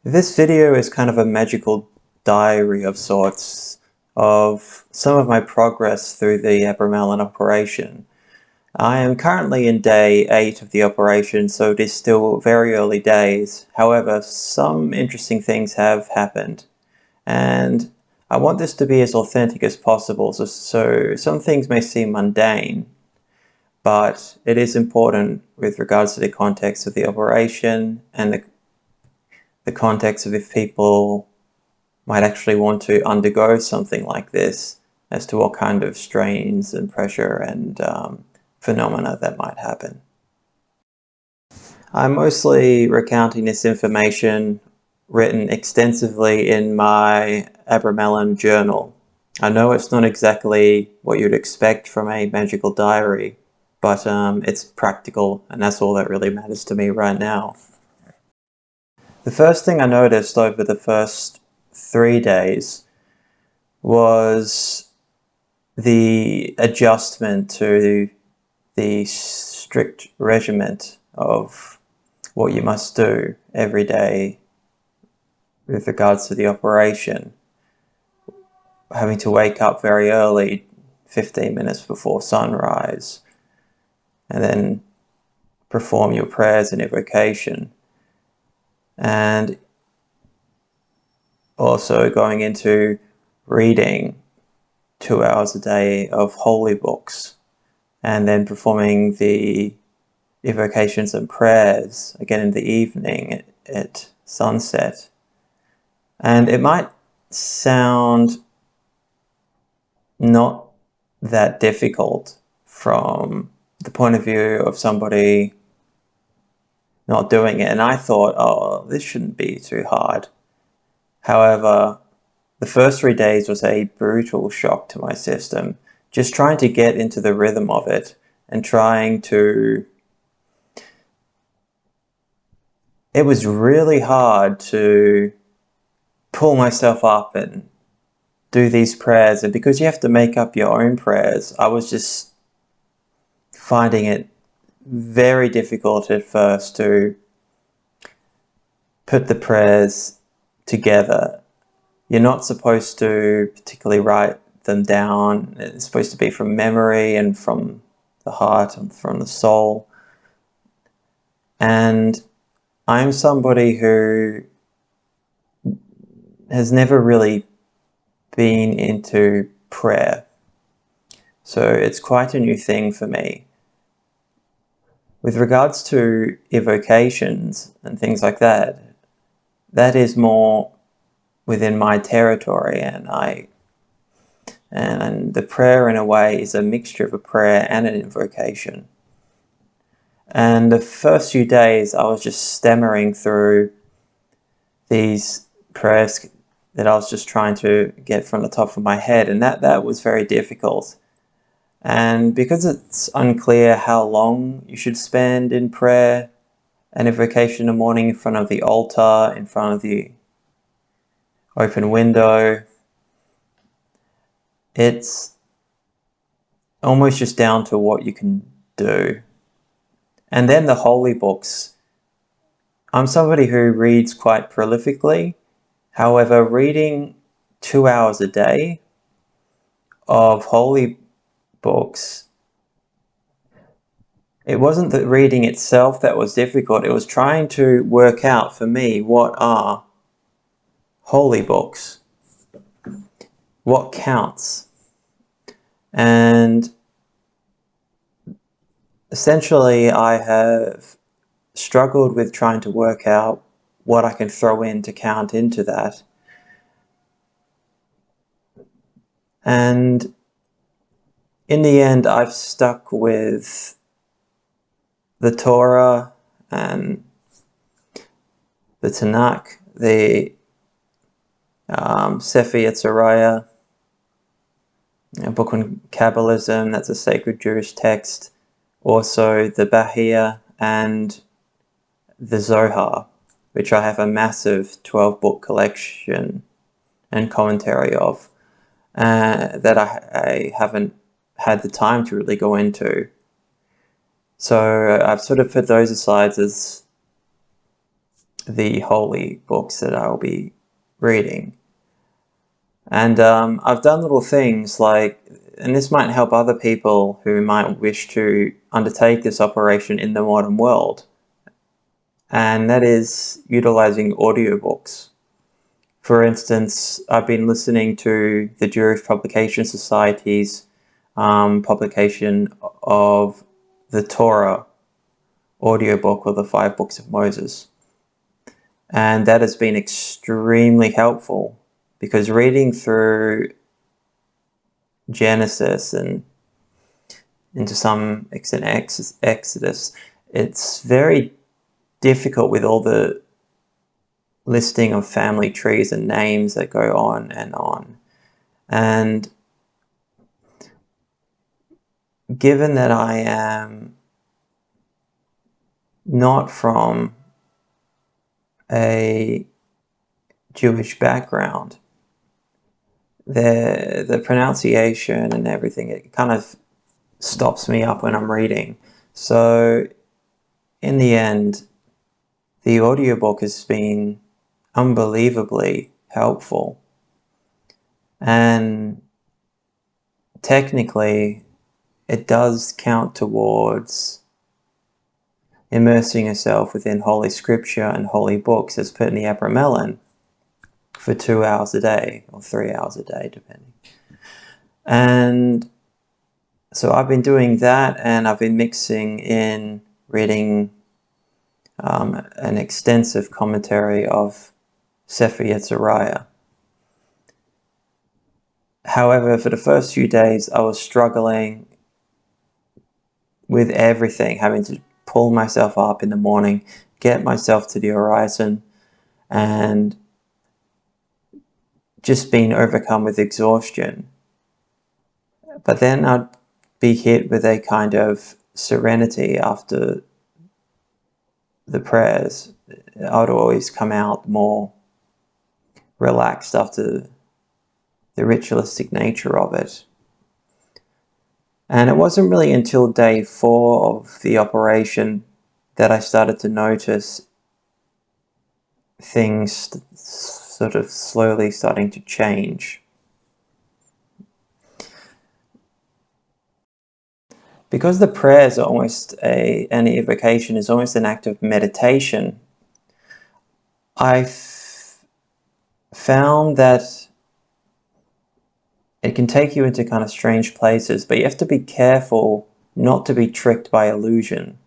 This video is kind of a magical diary of sorts of some of my progress through the Abremelin Operation. I am currently in day 8 of the operation, so it is still very early days. However, some interesting things have happened, and I want this to be as authentic as possible, so some things may seem mundane, but it is important with regards to the context of the operation and the context of if people might actually want to undergo something like this, as to what kind of strains and pressure and phenomena that might happen. I'm mostly recounting this information written extensively in my Abramelin journal. I know it's not exactly what you'd expect from a magical diary, but it's practical, and that's all that really matters to me right now. The first thing I noticed over the first 3 days was the adjustment to the strict regiment of what you must do every day with regards to the operation. Having to wake up very early, 15 minutes before sunrise, and then perform your prayers and invocation. And also going into reading 2 hours a day of holy books, and then performing the invocations and prayers again in the evening at sunset. And it might sound not that difficult from the point of view of somebody not doing it, and I thought, oh, this shouldn't be too hard. However, the first 3 days was a brutal shock to my system, just trying to get into the rhythm of it and trying to... It was really hard to pull myself up and do these prayers, and because you have to make up your own prayers, I was just finding it very difficult at first to put the prayers together. You're not supposed to particularly write them down. It's supposed to be from memory and from the heart and from the soul. And I'm somebody who has never really been into prayer, so it's quite a new thing for me. With regards to evocations and things like that, that is more within my territory, and the prayer in a way is a mixture of a prayer and an invocation. And the first few days I was just stammering through these prayers that I was just trying to get from the top of my head, and that was very difficult. And because it's unclear how long you should spend in prayer and invocation in the morning in front of the altar, in front of the open window, it's almost just down to what you can do. And then the holy books. I'm somebody who reads quite prolifically. However, reading 2 hours a day of holy books, it wasn't the reading itself that was difficult. It was trying to work out for me what are holy books, what counts. And essentially I have struggled with trying to work out what I can throw in to count into that. And in the end, I've stuck with the Torah and the Tanakh, the Sefer Yetzirah, a book on Kabbalism, that's a sacred Jewish text, also the Bahia and the Zohar, which I have a massive 12-book collection and commentary of, that I haven't had the time to really go into. So I've sort of put those aside as the holy books that I'll be reading. And I've done little things like, and this might help other people who might wish to undertake this operation in the modern world, and that is utilizing audiobooks. For instance, I've been listening to the Jewish Publication Society's publication of the Torah audiobook, or the 5 Books of Moses. And that has been extremely helpful, because reading through Genesis and into some extent Exodus, it's very difficult with all the listing of family trees and names that go on and on. And given that I am not from a Jewish background, the pronunciation and everything, it kind of stops me up when I'm reading. So in the end, the audiobook has been unbelievably helpful. And technically, it does count towards immersing yourself within Holy Scripture and holy books, as put in the Abramelin, for 2 hours a day, or 3 hours a day, depending. And so I've been doing that, and I've been mixing in reading an extensive commentary of Sefer Yetzirah. However, for the first few days, I was struggling with everything, having to pull myself up in the morning, get myself to the horizon, and just being overcome with exhaustion. But then I'd be hit with a kind of serenity after the prayers. I'd always come out more relaxed after the ritualistic nature of it. And it wasn't really until day 4 of the operation that I started to notice things sort of slowly starting to change. Because the prayers are almost and the evocation is almost an act of meditation, I've found that it can take you into kind of strange places, but you have to be careful not to be tricked by illusion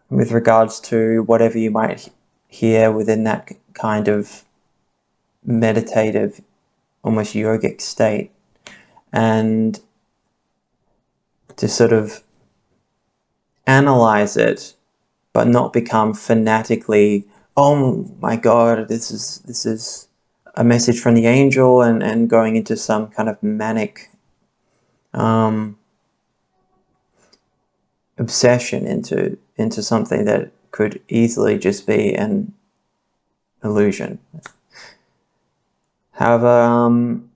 with regards to whatever you might hear within that kind of meditative, almost yogic state, and to sort of analyze it, but not become fanatically, oh my God, this is a message from the angel, and going into some kind of manic obsession into something that could easily just be an illusion. However, on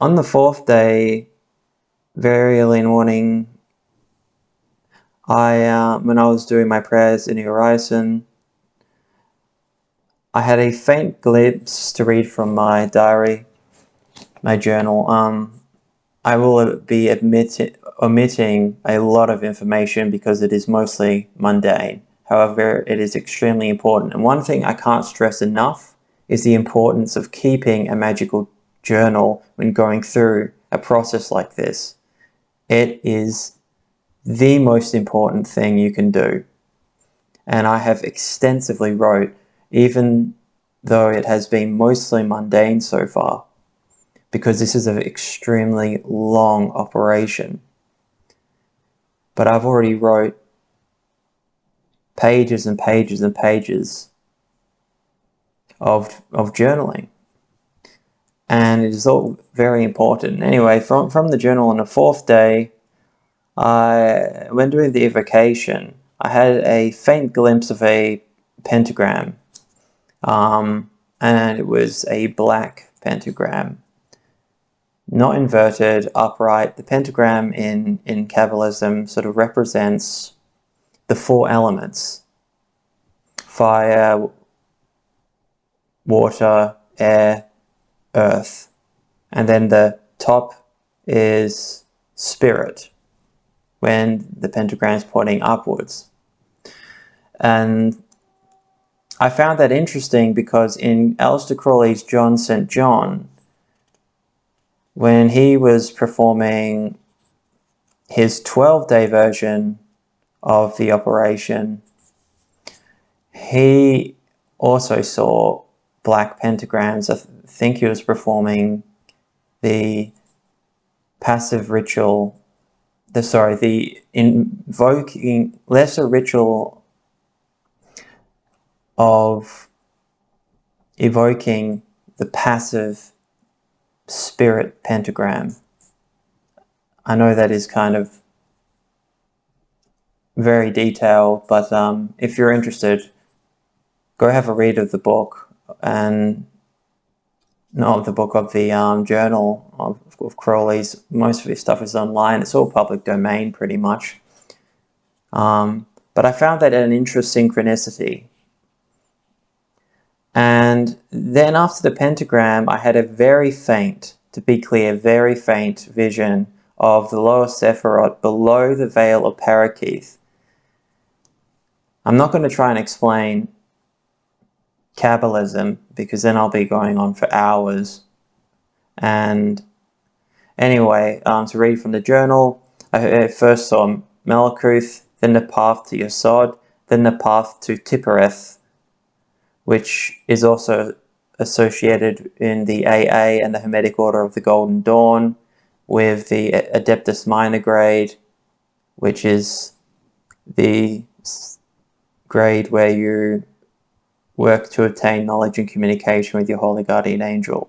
the 4th day, very early in the morning, when I was doing my prayers in the horizon, I had a faint glimpse to read from my diary, my journal. I will be omitting a lot of information because it is mostly mundane. However, it is extremely important. And one thing I can't stress enough is the importance of keeping a magical journal when going through a process like this. It is the most important thing you can do. And I have extensively wrote, even though it has been mostly mundane so far, because this is an extremely long operation. But I've already wrote pages and pages and pages of journaling. And it is all very important. Anyway, from the journal on the 4th day, when doing the evocation, I had a faint glimpse of a pentagram. And it was a black pentagram. Not inverted, upright. The pentagram in Kabbalism sort of represents the 4 elements. fire, water, air, earth. And then the top is spirit, when the pentagram is pointing upwards. And I found that interesting because in Aleister Crowley's John St. John, when he was performing his 12-day version of the operation, he also saw black pentagrams. I think he was performing the passive ritual, the invoking lesser ritual of evoking the passive spirit pentagram. I know that is kind of very detailed, but if you're interested, go have a read of the book, and not of the book, of the journal of Crowley's. Most of his stuff is online. It's all public domain pretty much. But I found that an interesting synchronicity. And then after the pentagram, I had a very faint, to be clear, very faint vision of the lower Sephiroth below the veil of Parakeith. I'm not going to try and explain Kabbalism, because then I'll be going on for hours. And anyway, to read from the journal, I first saw Malkuth, then the path to Yesod, then the path to Tippereth, which is also associated in the AA and the Hermetic Order of the Golden Dawn, with the Adeptus Minor grade, which is the grade where you work to obtain knowledge and communication with your holy guardian angel.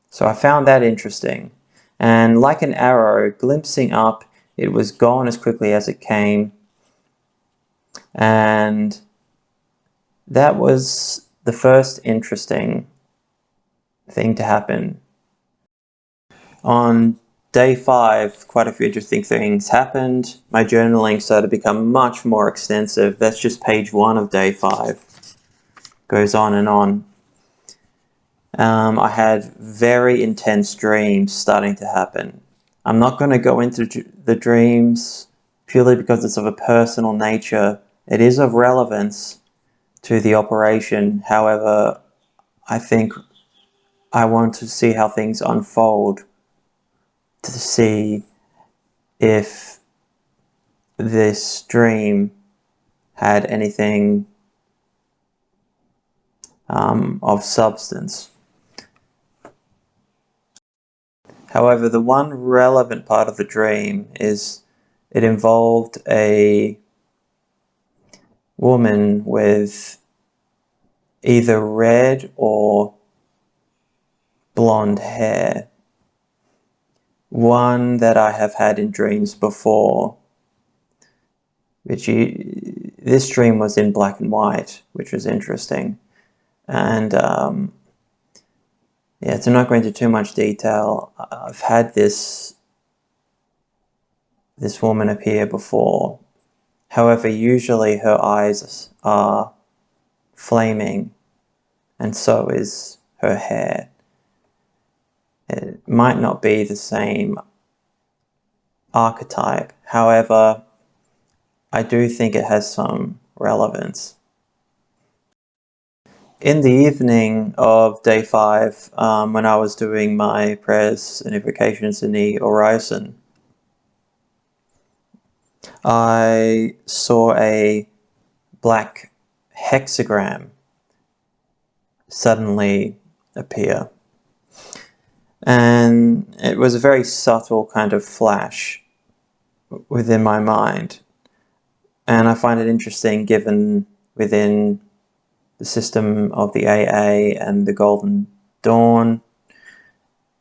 So I found that interesting. And like an arrow, glimpsing up, it was gone as quickly as it came. And that was the first interesting thing to happen. On day 5, quite a few interesting things happened. My journaling started to become much more extensive. That's just page 1 of day 5. Goes on and on. I had very intense dreams starting to happen. I'm not going to go into the dreams purely because it's of a personal nature. It is of relevance to the operation. However, I think I want to see how things unfold, to see if this dream had anything of substance. However, the one relevant part of the dream is it involved a woman with either red or blonde hair. One that I have had in dreams before, this dream was in black and white, which was interesting. And yeah, to not go into too much detail, I've had this woman appear before. However, usually her eyes are flaming, and so is her hair. It might not be the same archetype. However, I do think it has some relevance. In the evening of day 5, when I was doing my prayers and invocations in the Horizon, I saw a black hexagram suddenly appear. And it was a very subtle kind of flash within my mind. And I find it interesting, given within the system of the AA and the Golden Dawn,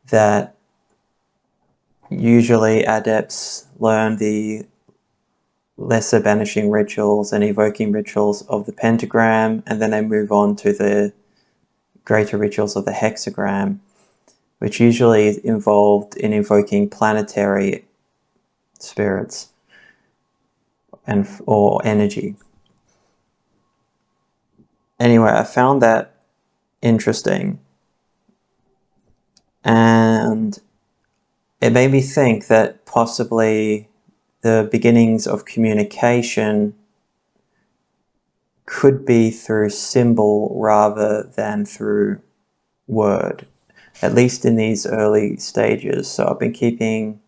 that usually adepts learn the lesser banishing rituals and evoking rituals of the pentagram, and then they move on to the greater rituals of the hexagram, which usually is involved in invoking planetary spirits or energy. anyway, I found that interesting, and it made me think that possibly the beginnings of communication could be through symbol rather than through word, at least in these early stages. So I've been keeping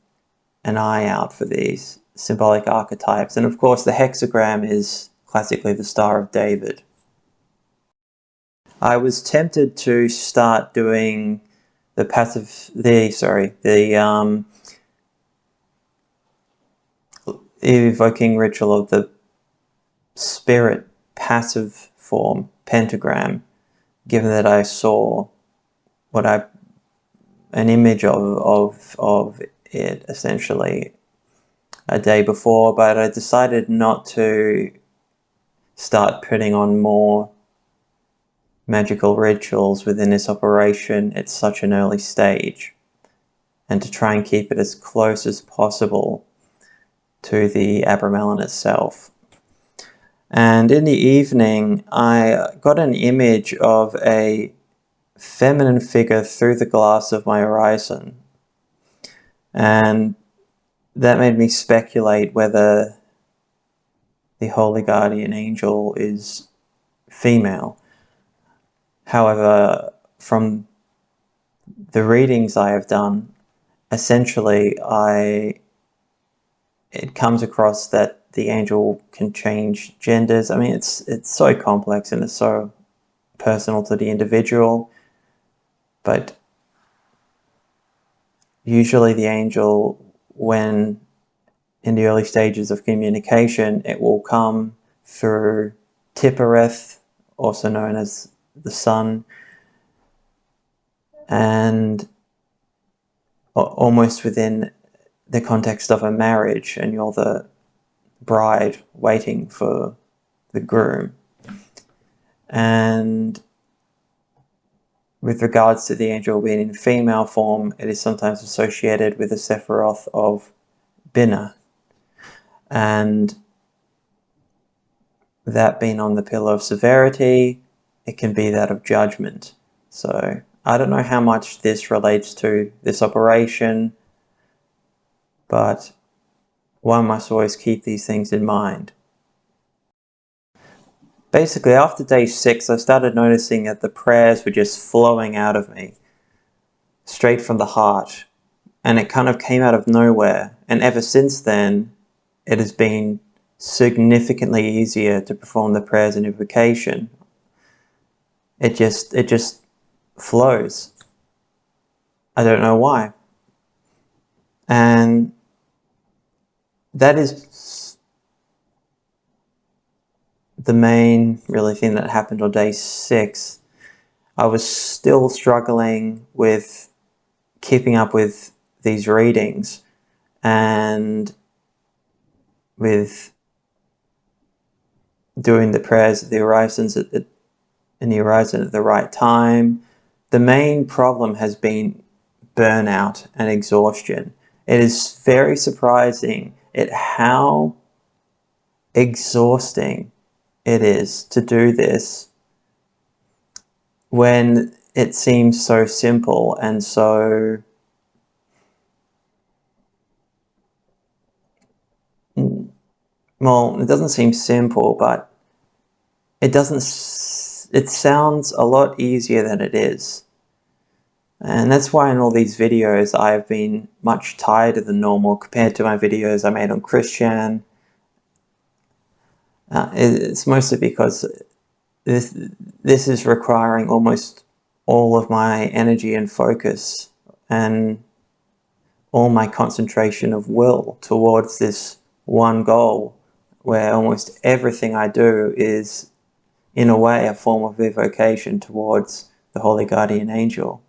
an eye out for these symbolic archetypes. And of course, the hexagram is classically the Star of David. I was tempted to start doing the evoking ritual of the spirit passive form pentagram, given that I saw an image of it essentially a day before, but I decided not to start putting on more magical rituals within this operation at such an early stage, and to try and keep it as close as possible to the Abramelin itself. And in the evening, I got an image of a feminine figure through the glass of my horizon, and that made me speculate whether the Holy Guardian Angel is female. However, from the readings I have done, essentially it comes across that the angel can change genders. I mean, it's so complex and it's so personal to the individual, but usually the angel, when in the early stages of communication, it will come through Tippereth, also known as the sun, and almost within the context of a marriage, and you're the bride waiting for the groom. And with regards to the angel being in female form, it is sometimes associated with the Sephiroth of Binah, and that being on the pillar of severity, it can be that of judgment. So I don't know how much this relates to this operation, but one must always keep these things in mind. Basically, after day 6, I started noticing that the prayers were just flowing out of me, straight from the heart, and it kind of came out of nowhere. And ever since then, it has been significantly easier to perform the prayers and invocation. It just flows. I don't know why. And that is the main really thing that happened on day 6. I was still struggling with keeping up with these readings and with doing the prayers of the horizons in the horizon at the right time. The main problem has been burnout and exhaustion. It is very surprising at how exhausting it is to do this when it seems so simple and so well, it doesn't seem simple, but it sounds a lot easier than it is. And that's why in all these videos I've been much tighter than normal compared to my videos I made on Christian. It's mostly because this is requiring almost all of my energy and focus and all my concentration of will towards this one goal, where almost everything I do is, in a way, a form of evocation towards the Holy Guardian Angel.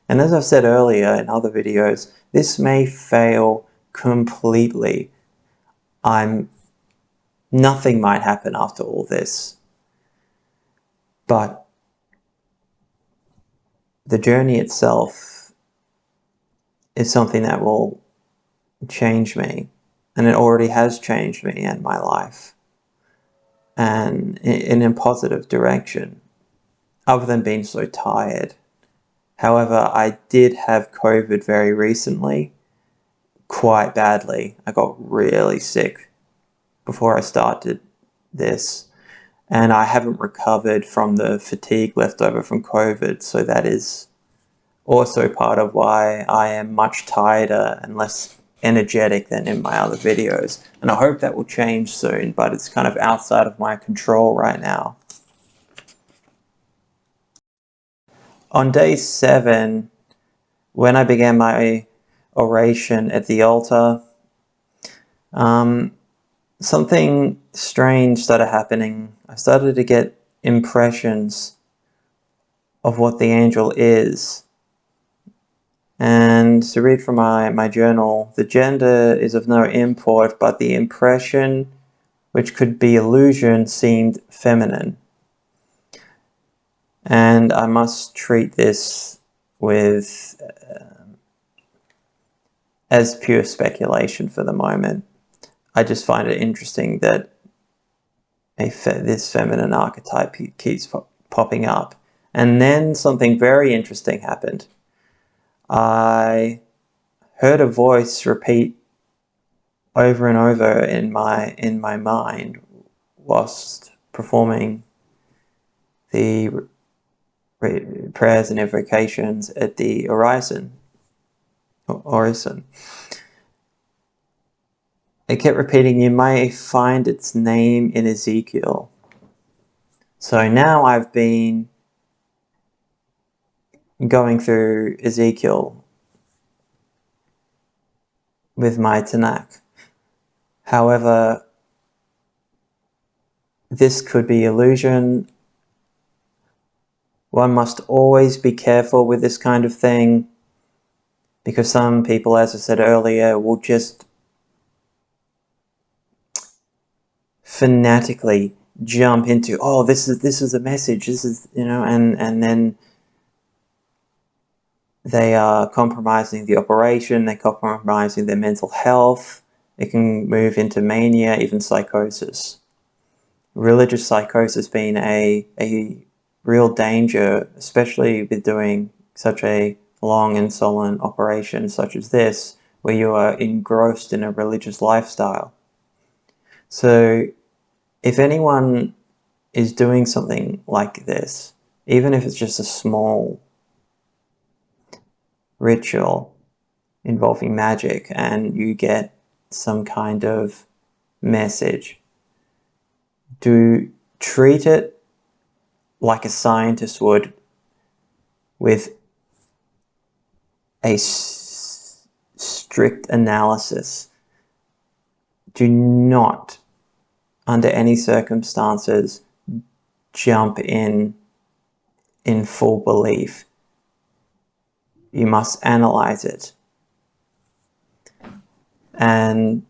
And as I've said earlier in other videos, this may fail completely. Nothing might happen after all this. But the journey itself is something that will change me. And it already has changed me and my life. And in a positive direction. other than being so tired. However, I did have COVID very recently, quite badly. I got really sick before I started this, and I haven't recovered from the fatigue left over from COVID, so that is also part of why I am much tireder and less energetic than in my other videos. And I hope that will change soon, but it's kind of outside of my control right now. On day 7, when I began my oration at the altar, something strange started happening. I started to get impressions of what the angel is. And to read from my journal, the gender is of no import, but the impression, which could be illusion, seemed feminine. And I must treat this with as pure speculation for the moment. I just find it interesting that this feminine archetype keeps popping up. And then something very interesting happened. I heard a voice repeat over and over in my mind whilst performing the prayers and invocations at the orison. It kept repeating, "You may find its name in Ezekiel." So now I've been going through Ezekiel with my Tanakh. However, this could be illusion. One must always be careful with this kind of thing, because some people, as I said earlier, will just fanatically jump into, oh, this is a message, this is, and then they are compromising the operation, they're compromising their mental health. It can move into mania, even psychosis. Religious psychosis being a real danger, especially with doing such a long and solemn operation such as this, where you are engrossed in a religious lifestyle. So if anyone is doing something like this, even if it's just a small ritual involving magic and you get some kind of message, do treat it like a scientist would, with a strict analysis. Do not, under any circumstances, jump in full belief. You must analyze it. And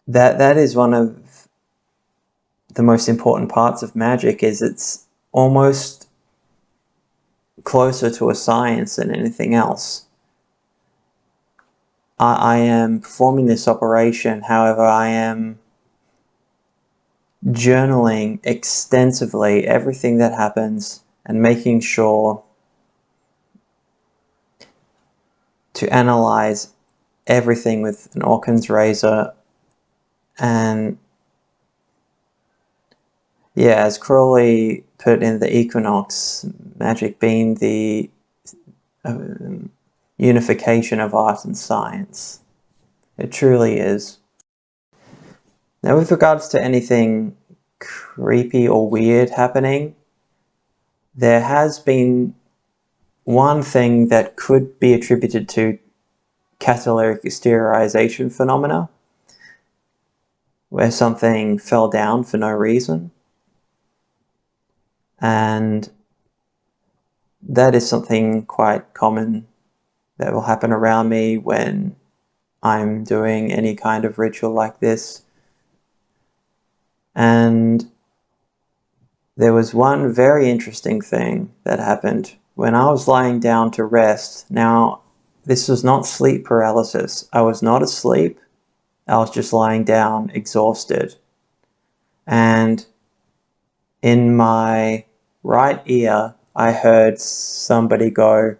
that is one of the most important parts of magic, is it's almost closer to a science than anything else. I am performing this operation, however, I am journaling extensively everything that happens and making sure to analyze everything with an Occam's razor. And yeah, as Crowley put in the Equinox, magic being the unification of art and science. It truly is. Now, with regards to anything creepy or weird happening, there has been one thing that could be attributed to catalytic exteriorization phenomena, where something fell down for no reason. And that is something quite common that will happen around me when I'm doing any kind of ritual like this. And there was one very interesting thing that happened when I was lying down to rest. Now, this was not sleep paralysis. I was not asleep. I was just lying down, exhausted. And in my right ear, I heard somebody go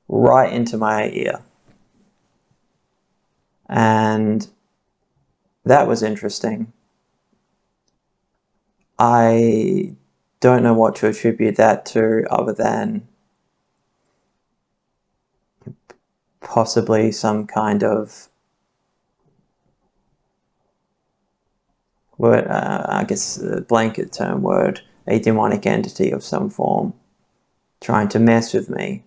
right into my ear. And that was interesting. I don't know what to attribute that to other than possibly some kind of word, I guess a blanket term word, a demonic entity of some form trying to mess with me,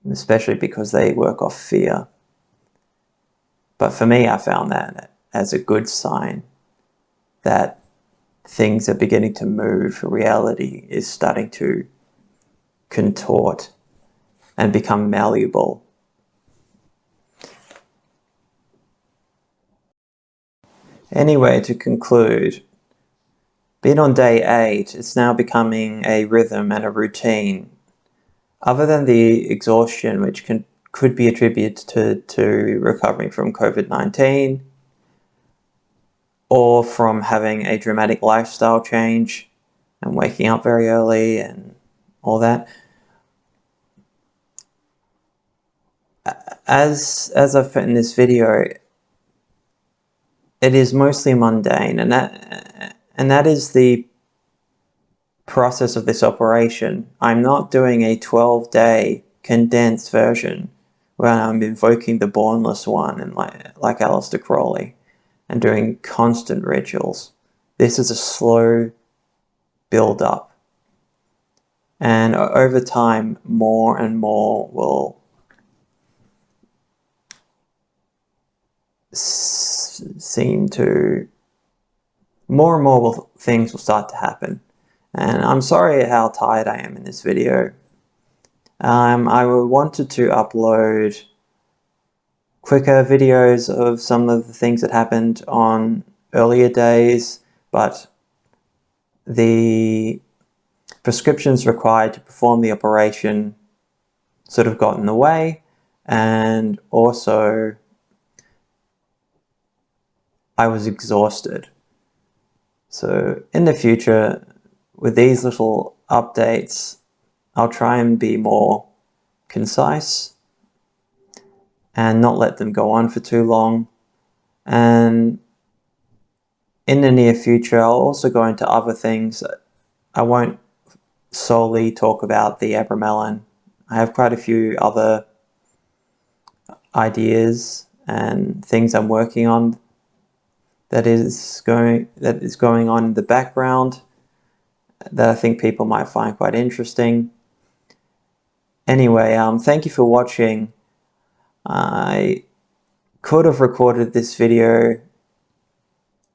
especially because they work off fear. But for me, I found that as a good sign that things are beginning to move, reality is starting to contort and become malleable. Anyway, to conclude, being on day 8, it's now becoming a rhythm and a routine. Other than the exhaustion, which could be attributed to recovering from COVID-19 or from having a dramatic lifestyle change and waking up very early and all that, as I've put in this video, it is mostly mundane, and that is the process of this operation. I'm not doing a 12-day condensed version where I'm invoking the Bornless One and like Aleister Crowley and doing constant rituals. This is a slow build up, and over time more and more will seem to things will start to happen. And I'm sorry how tired I am in this video. I wanted to upload quicker videos of some of the things that happened on earlier days, but the prescriptions required to perform the operation sort of got in the way, and also I was exhausted. So in the future, with these little updates, I'll try and be more concise and not let them go on for too long. And in the near future, I'll also go into other things. I won't solely talk about the Abramelin. I have quite a few other ideas and things I'm working on that is going on in the background that I think people might find quite interesting. Anyway, thank you for watching. I could have recorded this video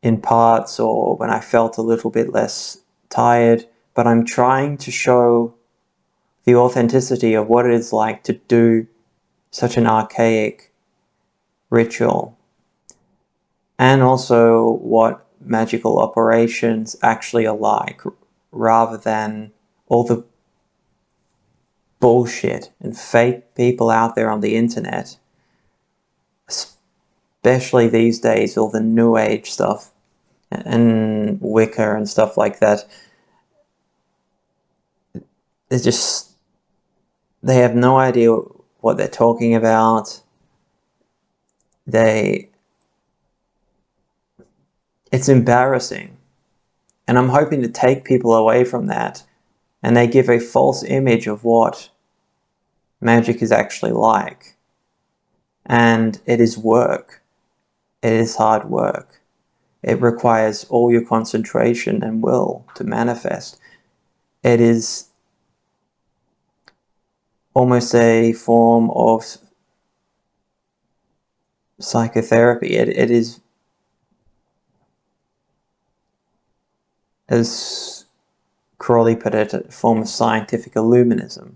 in parts or when I felt a little bit less tired, but I'm trying to show the authenticity of what it is like to do such an archaic ritual, and also what magical operations actually are like, rather than all the bullshit and fake people out there on the internet, especially these days, all the new age stuff and Wicca and stuff like that. They have no idea what they're talking about. It's embarrassing. And I'm hoping to take people away from that, and they give a false image of what magic is actually like. And it is work. It is hard work. It requires all your concentration and will to manifest. It is almost a form of psychotherapy. It is, as Crowley put it, a form of scientific illuminism.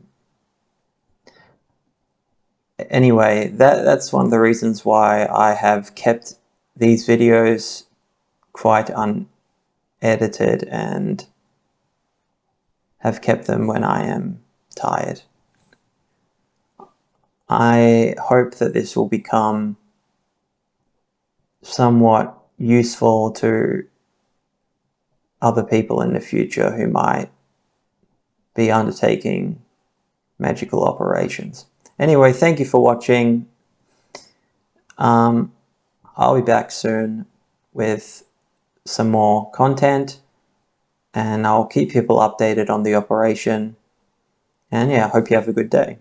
Anyway, that's one of the reasons why I have kept these videos quite unedited and have kept them when I am tired. I hope that this will become somewhat useful to other people in the future who might be undertaking magical operations. Anyway, thank you for watching. I'll be back soon with some more content, and I'll keep people updated on the operation. And yeah, I hope you have a good day.